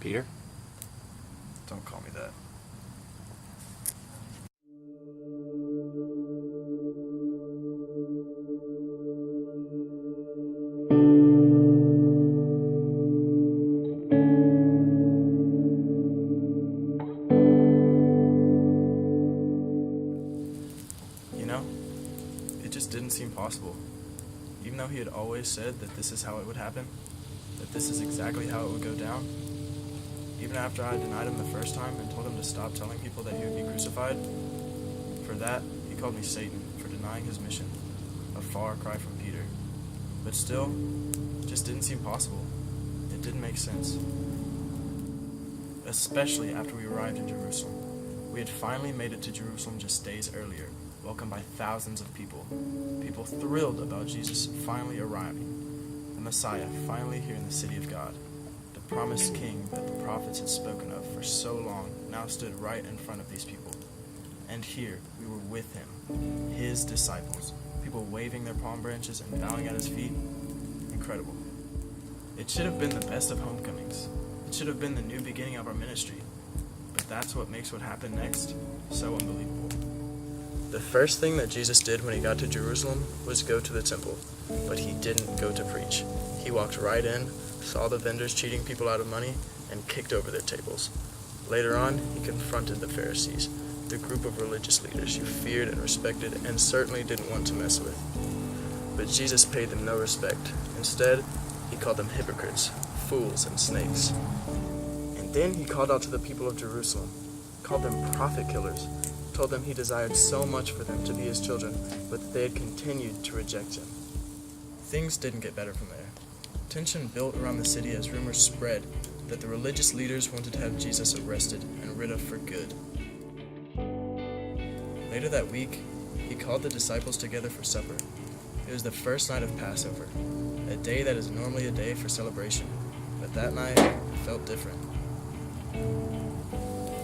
Peter? Don't call me that. You know, it just didn't seem possible. Even though he had always said that this is how it would happen, that this is exactly how it would go down. Even after I denied him the first time and told him to stop telling people that he would be crucified, for that, he called me Satan for denying his mission, a far cry from Peter. But still, it just didn't seem possible. It didn't make sense. Especially after we arrived in Jerusalem. We had finally made it to Jerusalem just days earlier, welcomed by thousands of people. People thrilled about Jesus finally arriving, the Messiah finally here in the city of God. The promised king that the prophets had spoken of for so long now stood right in front of these people. And here we were with him, his disciples, people waving their palm branches and bowing at his feet. Incredible. It should have been the best of homecomings. It should have been the new beginning of our ministry. But that's what makes what happened next so unbelievable. The first thing that Jesus did when he got to Jerusalem was go to the temple, but he didn't go to preach. He walked right in, saw the vendors cheating people out of money, and kicked over their tables. Later on, he confronted the Pharisees, the group of religious leaders you feared and respected and certainly didn't want to mess with. But Jesus paid them no respect. Instead, he called them hypocrites, fools, and snakes. And then he called out to the people of Jerusalem, called them prophet killers, told them he desired so much for them to be his children, but that they had continued to reject him. Things didn't get better from there. Tension built around the city as rumors spread that the religious leaders wanted to have Jesus arrested and rid of for good. Later that week, he called the disciples together for supper. It was the first night of Passover, a day that is normally a day for celebration, but that night felt different.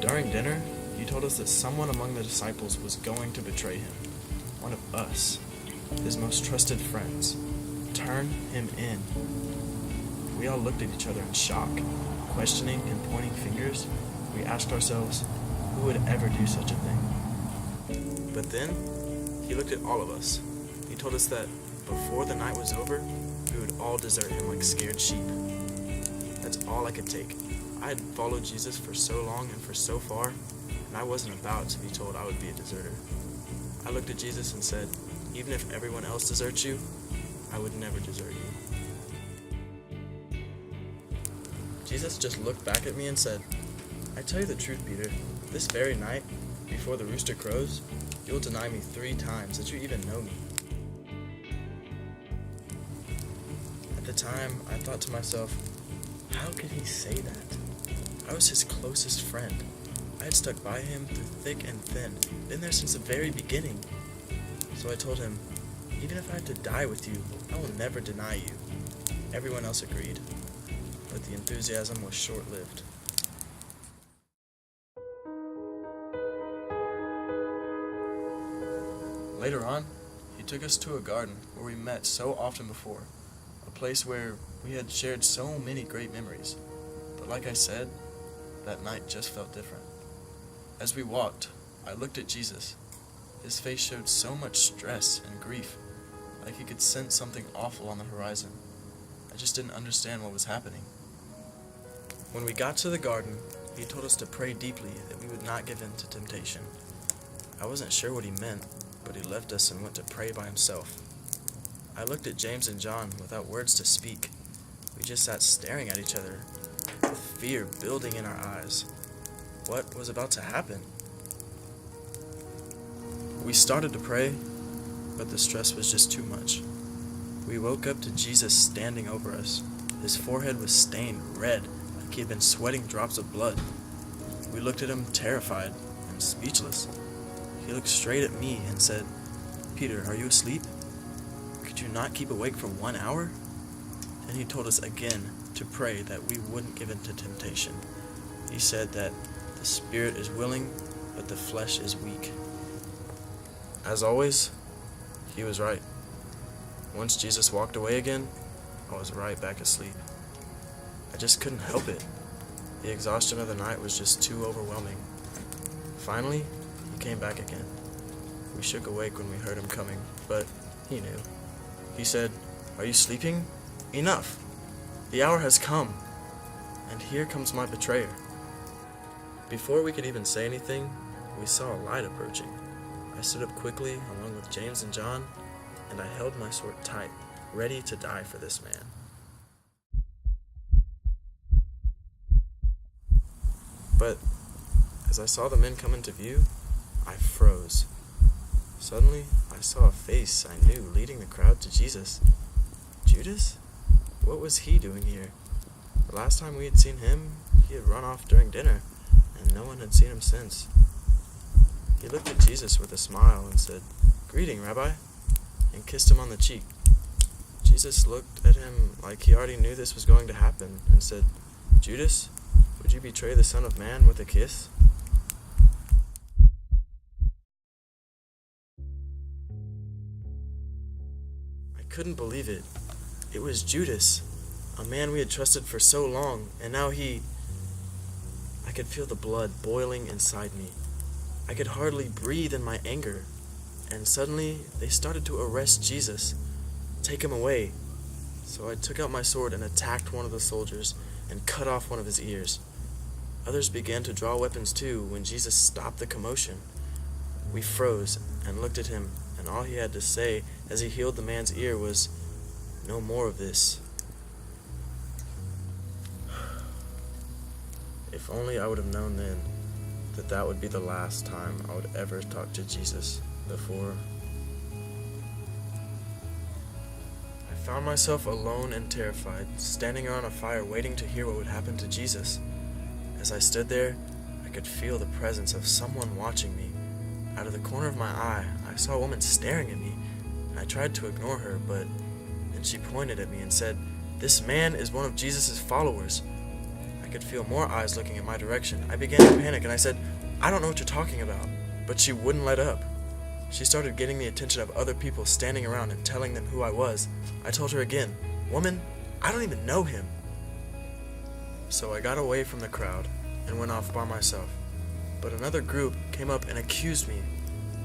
During dinner, he told us that someone among the disciples was going to betray him, one of us, his most trusted friends. Turn him in. We all looked at each other in shock, questioning and pointing fingers. We asked ourselves, who would ever do such a thing? But then, he looked at all of us. He told us that before the night was over, we would all desert him like scared sheep. That's all I could take. I had followed Jesus for so long and for so far, and I wasn't about to be told I would be a deserter. I looked at Jesus and said, even if everyone else deserts you, I would never desert you. Jesus just looked back at me and said, I tell you the truth, Peter, this very night, before the rooster crows, you will deny me 3 times that you even know me. At the time, I thought to myself, how could he say that? I was his closest friend. I had stuck by him through thick and thin, been there since the very beginning. So I told him, even if I had to die with you, I will never deny you. Everyone else agreed, but the enthusiasm was short-lived. Later on, he took us to a garden where we met so often before, a place where we had shared so many great memories. But like I said, that night just felt different. As we walked, I looked at Jesus. His face showed so much stress and grief, like he could sense something awful on the horizon. I just didn't understand what was happening. When we got to the garden, he told us to pray deeply that we would not give in to temptation. I wasn't sure what he meant, but he left us and went to pray by himself. I looked at James and John without words to speak. We just sat staring at each other, with fear building in our eyes. What was about to happen? We started to pray, but the stress was just too much. We woke up to Jesus standing over us. His forehead was stained red, like he had been sweating drops of blood. We looked at him terrified and speechless. He looked straight at me and said, Peter, are you asleep? Could you not keep awake for 1 hour? Then he told us again to pray that we wouldn't give in to temptation. He said that the spirit is willing, but the flesh is weak. As always, he was right. Once Jesus walked away again, I was right back asleep. I just couldn't help it. The exhaustion of the night was just too overwhelming. Finally, he came back again. We shook awake when we heard him coming, but he knew. He said, "Are you sleeping? Enough! The hour has come, and here comes my betrayer." Before we could even say anything, we saw a light approaching. I stood up quickly, along with James and John, and I held my sword tight, ready to die for this man. But as I saw the men come into view, I froze. Suddenly, I saw a face I knew leading the crowd to Jesus. Judas? What was he doing here? The last time we had seen him, he had run off during dinner, and no one had seen him since. He looked at Jesus with a smile and said, "Greeting, Rabbi," and kissed him on the cheek. Jesus looked at him like he already knew this was going to happen and said, "Judas, would you betray the Son of Man with a kiss?" I couldn't believe it. It was Judas, a man we had trusted for so long, and now I could feel the blood boiling inside me. I could hardly breathe in my anger, and suddenly they started to arrest Jesus, take him away. So I took out my sword and attacked one of the soldiers and cut off one of his ears. Others began to draw weapons too when Jesus stopped the commotion. We froze and looked at him, and all he had to say as he healed the man's ear was, "No more of this." If only I would have known then that would be the last time I would ever talk to Jesus before. I found myself alone and terrified, standing around a fire waiting to hear what would happen to Jesus. As I stood there, I could feel the presence of someone watching me. Out of the corner of my eye, I saw a woman staring at me, and I tried to ignore her, but then she pointed at me and said, "This man is one of Jesus' followers." I could feel more eyes looking in my direction. I began to panic, and I said, "I don't know what you're talking about." But she wouldn't let up. She started getting the attention of other people standing around and telling them who I was. I told her again, "Woman, I don't even know him." So I got away from the crowd and went off by myself. But another group came up and accused me.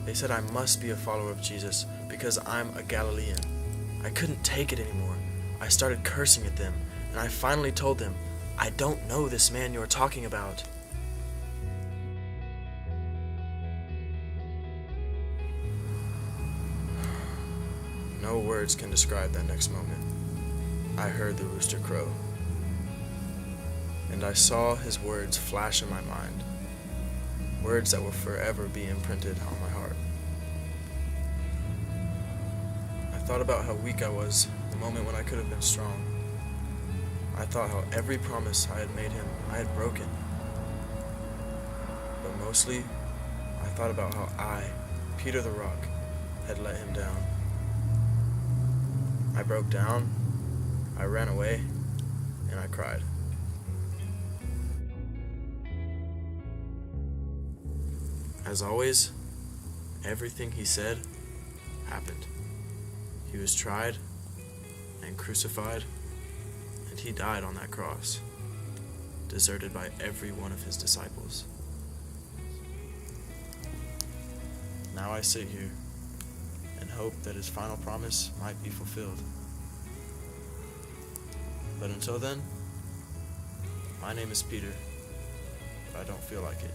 They said I must be a follower of Jesus because I'm a Galilean. I couldn't take it anymore. I started cursing at them, and I finally told them, "I don't know this man you're talking about." No words can describe that next moment. I heard the rooster crow, and I saw his words flash in my mind, words that will forever be imprinted on my heart. I thought about how weak I was the moment when I could have been strong. I thought how every promise I had made him, I had broken. But mostly, I thought about how I, Peter the Rock, had let him down. I broke down, I ran away, and I cried. As always, everything he said happened. He was tried and crucified, and he died on that cross, deserted by every one of his disciples. Now I sit here and hope that his final promise might be fulfilled. But until then, my name is Peter, but I don't feel like it.